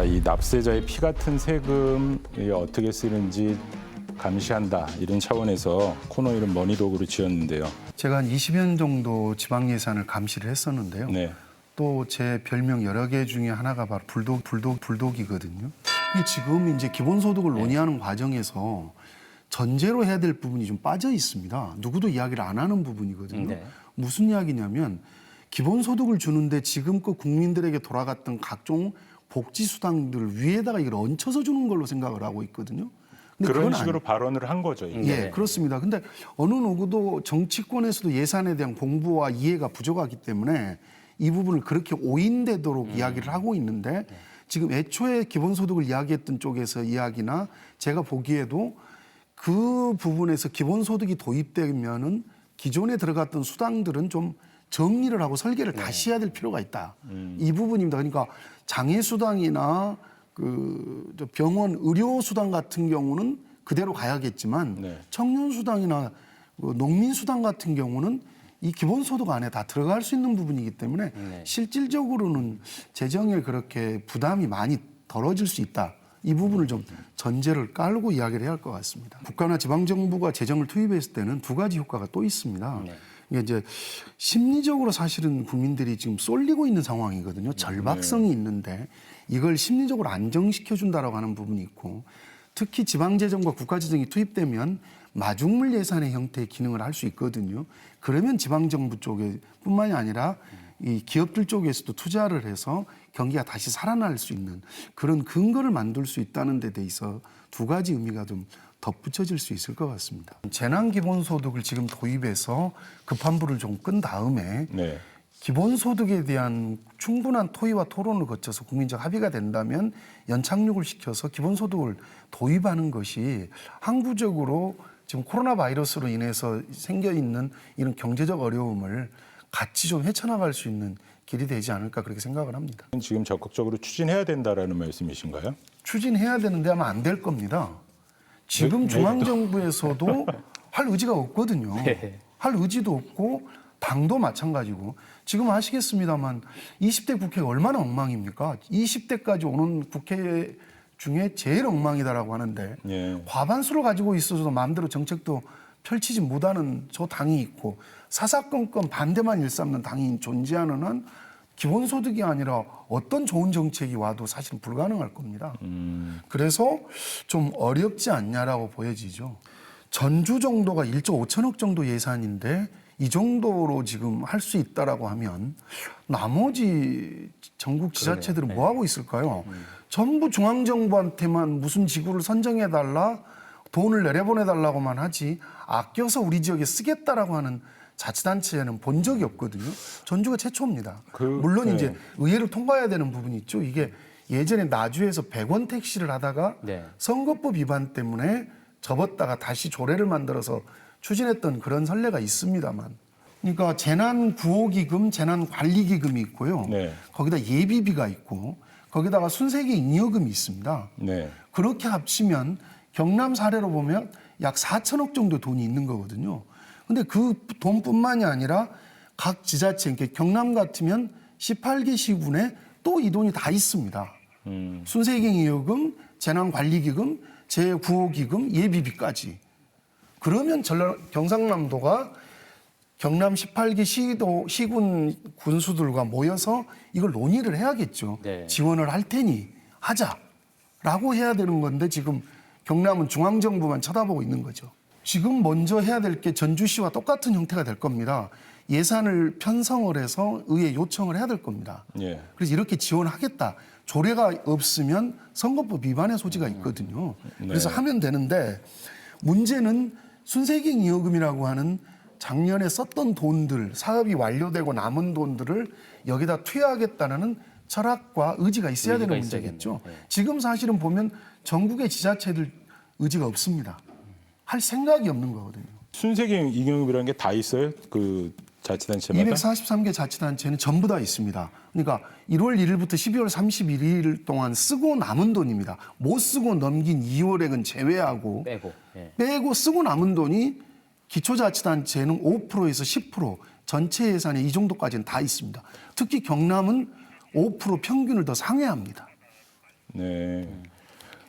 자, 이 납세자의 피 같은 세금이 어떻게 쓰는지 감시한다 이런 차원에서 코너 이름 머니독으로 지었는데요. 제가 한 20여 년 정도 지방 예산을 감시를 했었는데요. 네. 또 제 별명 여러 개 중에 하나가 바로 불독이거든요. 근데 지금 이제 기본소득을 논의하는 과정에서 전제로 해야 될 부분이 좀 빠져 있습니다. 누구도 이야기를 안 하는 부분이거든요. 네. 무슨 이야기냐면 기본소득을 주는데 지금껏 국민들에게 돌아갔던 각종 복지수당들 위에다가 이걸 얹혀서 주는 걸로 생각을 하고 있거든요. 근데 그런 그건 식으로 발언을 한 거죠. 이게. 예, 그렇습니다. 근데 어느 누구도 정치권에서도 예산에 대한 공부와 이해가 부족하기 때문에 이 부분을 그렇게 오인되도록 이야기를 하고 있는데 지금 애초에 기본소득을 이야기했던 쪽에서 이야기나 제가 보기에도 그 부분에서 기본소득이 도입되면은 기존에 들어갔던 수당들은 좀 정리를 하고 설계를 다시 해야 될 필요가 있다. 이 부분입니다. 그러니까 장애수당이나 저 병원 의료수당 같은 경우는 그대로 가야겠지만 네. 청년수당이나 농민수당 같은 경우는 이 기본소득 안에 다 들어갈 수 있는 부분이기 때문에 실질적으로는 재정에 그렇게 부담이 많이 덜어질 수 있다. 이 부분을 좀 전제를 깔고 이야기를 해야 할 것 같습니다. 국가나 지방정부가 재정을 투입했을 때는 두 가지 효과가 또 있습니다. 이게 이제 심리적으로 사실은 국민들이 지금 쏠리고 있는 상황이거든요. 절박성이 있는데 이걸 심리적으로 안정시켜준다라고 하는 부분이 있고 특히 지방재정과 국가재정이 투입되면 마중물 예산의 형태의 기능을 할 수 있거든요. 그러면 지방정부 쪽에 뿐만이 아니라 이 기업들 쪽에서도 투자를 해서 경기가 다시 살아날 수 있는 그런 근거를 만들 수 있다는 데 대해서 두 가지 의미가 좀 덧붙여질 수 있을 것 같습니다. 재난기본소득을 지금 도입해서 급한 불을 좀 끈 다음에 네. 기본소득에 대한 충분한 토의와 토론을 거쳐서 국민적 합의가 된다면 연착륙을 시켜서 기본소득을 도입하는 것이 항구적으로 지금 코로나 바이러스로 인해서 생겨있는 이런 경제적 어려움을 같이 좀 헤쳐나갈 수 있는 길이 되지 않을까 그렇게 생각을 합니다. 지금 적극적으로 추진해야 된다라는 말씀이신가요? 추진해야 되는데 아마 안 될 겁니다. 지금 중앙정부에서도 할 의지가 없거든요. 할 의지도 없고 당도 마찬가지고 지금 아시겠습니다만 20대 국회가 얼마나 엉망입니까? 20대까지 오는 국회 중에 제일 엉망이다라고 하는데 과반수를 가지고 있어서도 마음대로 정책도 펼치지 못하는 저 당이 있고 사사건건 반대만 일삼는 당이 존재하는 한 기본소득이 아니라 어떤 좋은 정책이 와도 사실 불가능할 겁니다. 그래서 좀 어렵지 않냐라고 보여지죠. 전주 정도가 1조 5천억 정도 예산인데 이 정도로 지금 할 수 있다라고 하면 나머지 전국 지자체들은 뭐 하고 있을까요? 전부 중앙정부한테만 무슨 지구를 선정해달라, 돈을 내려보내달라고만 하지 아껴서 우리 지역에 쓰겠다라고 하는 자치단체는 본 적이 없거든요. 전주가 최초입니다. 물론 이제 의회를 통과해야 되는 부분이 있죠. 이게 예전에 나주에서 100원 택시를 하다가 선거법 위반 때문에 접었다가 다시 조례를 만들어서 추진했던 그런 선례가 있습니다만. 그러니까 재난구호기금, 재난관리기금이 있고요. 거기다 예비비가 있고 거기다가 순세기 잉여금이 있습니다. 그렇게 합치면 경남 사례로 보면 약 4천억 정도 돈이 있는 거거든요. 근데 그 돈뿐만이 아니라 각 지자체, 그러니까 경남 같으면 18개 시군에 또 이 돈이 다 있습니다. 순세경이여금, 재난관리기금, 재구호기금, 예비비까지. 그러면 경상남도가 경남 18개 시군 군수들과 모여서 이걸 논의를 해야겠죠. 지원을 할 테니 하자라고 해야 되는 건데 지금 경남은 중앙정부만 쳐다보고 있는 거죠. 지금 먼저 해야 될 게 전주시와 똑같은 형태가 될 겁니다. 예산을 편성을 해서 의회 요청을 해야 될 겁니다. 그래서 이렇게 지원하겠다. 조례가 없으면 선거법 위반의 소지가 있거든요. 그래서 하면 되는데 문제는 순세경 이여금이라고 하는 작년에 썼던 돈들, 사업이 완료되고 남은 돈들을 여기다 투여하겠다는 철학과 의지가 있어야 되는 문제겠죠. 지금 사실은 보면 전국의 지자체들 의지가 없습니다. 할 생각이 없는 거거든요. 순세경 이용금이라는 게 다 있어요? 그 자치단체마다? 243개 자치단체는 전부 다 있습니다. 그러니까 1월 1일부터 12월 31일 동안 쓰고 남은 돈입니다. 못 쓰고 넘긴 2월액은 제외하고 빼고 쓰고 남은 돈이 기초자치단체는 5%에서 10% 전체 예산의 이 정도까지는 다 있습니다. 특히 경남은 5% 평균을 더 상회합니다. 네.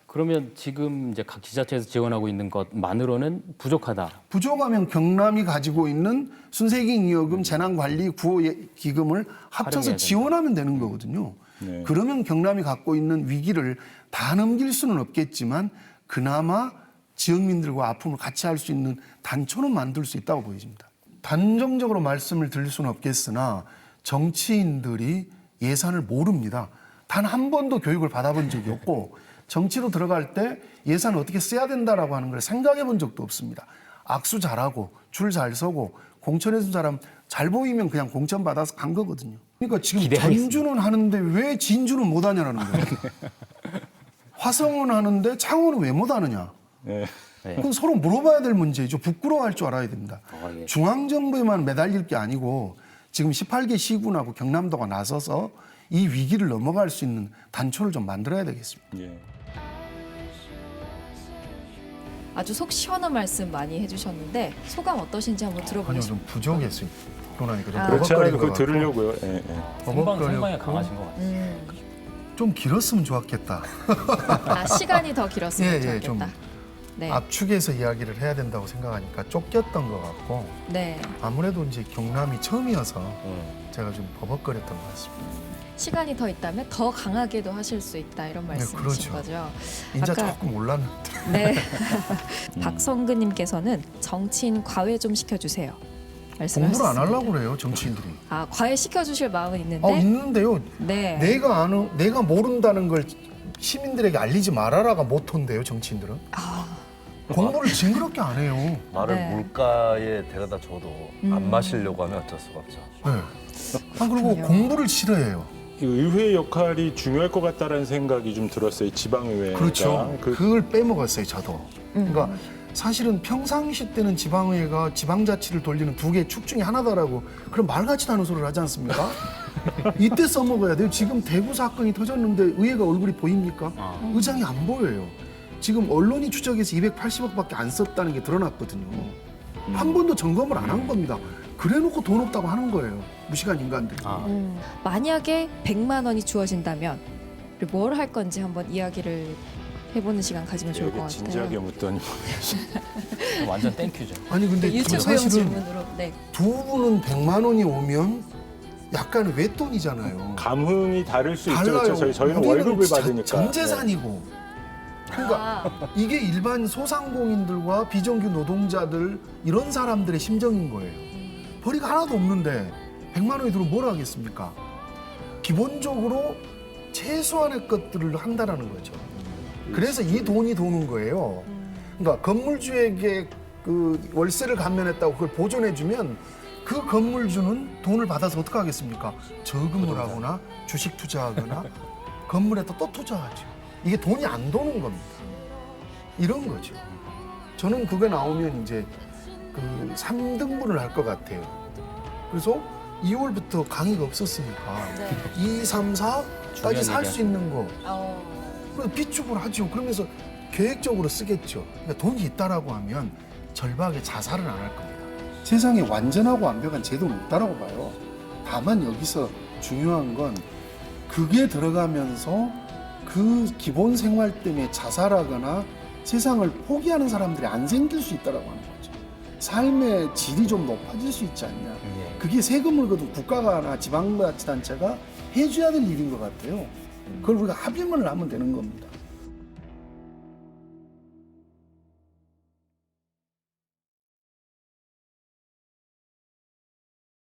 그러면 지금 이제 각 지자체에서 지원하고 있는 것만으로는 부족하다. 부족하면 경남이 가지고 있는 순세기잉여금 재난관리 구호기금을 합쳐서 활용해야 지원하면 되는 거거든요. 네. 그러면 경남이 갖고 있는 위기를 다 넘길 수는 없겠지만 그나마 지역민들과 아픔을 같이 할 수 있는 단초는 만들 수 있다고 보여집니다. 단정적으로 말씀을 드릴 수는 없겠으나 정치인들이 예산을 모릅니다. 단 한 번도 교육을 받아본 적이 없고 정치로 들어갈 때 예산을 어떻게 써야 된다라고 하는 걸 생각해 본 적도 없습니다. 악수 잘하고 줄 잘 서고 공천해 준 사람 잘 보이면 그냥 공천 받아서 간 거거든요. 그러니까 지금 기대하겠습니다. 전주는 하는데 왜 진주는 못 하냐라는 거예요. 화성은 하는데 창원은 왜 못 하느냐. 네. 그건 서로 물어봐야 될 문제죠. 부끄러워할 줄 알아야 됩니다. 예. 중앙정부에만 매달릴 게 아니고 지금 18개 시군하고 경남도가 나서서 이 위기를 넘어갈 수 있는 단초를 좀 만들어야 되겠습니다. 예. 아주 속 시원한 말씀 많이 해주셨는데 소감 어떠신지 한번 아니요, 들어보겠습니다. 좀 부족했어요. 그러니까 좀 아. 그렇지 않아도 버벅거리는 그거 것 들으려고요. 예, 예. 같고, 생방에 버벅거렸고 강하신 것 같아요. 좀 길었으면 좋았겠다. 아, 시간이 더 길었으면 예, 예, 좋겠다. 좀 네. 압축해서 이야기를 해야 된다고 생각하니까 쫓겼던 것 같고 네. 아무래도 이제 경남이 처음이어서 제가 좀 버벅거렸던 것 같습니다. 시간이 더 있다면 더 강하게도 하실 수 있다 이런 말씀이신 그렇죠. 거죠. 인자 아까- 조금 올랐는데. 네. 박성근님께서는 정치인 과외 좀 시켜주세요. 말씀을 공부를 안 하셨습니다. 하려고 그래요, 정치인들이. 아, 과외 시켜주실 마음은 있는데. 있는데요. 네. 내가 모른다는 걸 시민들에게 알리지 말아라가 모토인데요, 정치인들은. 공부를 징그럽게 안 해요. 말을 네. 물가에 데려다 줘도 안 마시려고 하면 어쩔 수가 없죠. 네. 그리고 그렇군요. 공부를 싫어해요. 이 의회 역할이 중요할 것 같다라는 생각이 좀 들었어요. 지방의회가. 그렇죠. 그걸 빼먹었어요, 저도. 그러니까 사실은 평상시 때는 지방의회가 지방자치를 돌리는 두 개의 축 중에 하나다라고 그런 말 같지도 않은 소리를 하지 않습니까? 이때 써먹어야 돼요. 지금 대구 사건이 터졌는데 의회가 얼굴이 보입니까? 의장이 안 보여요. 지금 언론이 추적해서 280억밖에 안 썼다는 게 드러났거든요. 한 번도 점검을 안 한 겁니다. 그래놓고 돈 없다고 하는 거예요. 무식한 인간들이. 만약에 100만 원이 주어진다면 뭘 할 건지 한번 이야기를 해보는 시간 가지면 좋을 것 같아요. 진지하게 묻더니 완전 땡큐죠. 아니 근데 저 유튜브용 사실은 질문으로. 네. 두 분은 100만 원이 오면 약간 외돈이잖아요. 감흥이 다를 수 있죠. 달라요. 그렇죠. 저희는 우리는 월급을 자- 받으니까. 전재산이고. 그러니까 이게 일반 소상공인들과 비정규 노동자들 이런 사람들의 심정인 거예요. 벌이가 하나도 없는데 100만 원이 들어오면 뭘 하겠습니까? 기본적으로 최소한의 것들을 한다라는 거죠. 그래서 이 돈이 도는 거예요. 그러니까 건물주에게 그 월세를 감면했다고 그걸 보존해주면 그 건물주는 돈을 받아서 어떻게 하겠습니까? 저금을 하거나 주식 투자하거나 건물에다 또 투자하죠. 이게 돈이 안 도는 겁니다. 이런 거죠. 저는 그게 나오면 이제 그 3등분을 할 것 같아요. 그래서 2월부터 강의가 없었으니까 2, 3, 4까지 살 수 있는 거. 그래서 비축을 하죠. 그러면서 계획적으로 쓰겠죠. 그러니까 돈이 있다라고 하면 절박하게 자살은 안 할 겁니다. 세상에 완전하고 완벽한 제도는 없다라고 봐요. 다만 여기서 중요한 건 그게 들어가면서 그 기본 생활 때문에 자살하거나 세상을 포기하는 사람들이 안 생길 수 있다라고 하는 거죠. 삶의 질이 좀 높아질 수 있지 않냐. 그게 세금을 그래도 국가나 지방자치단체가 해줘야 될 일인 것 같아요. 그걸 우리가 합의문을 하면 되는 겁니다.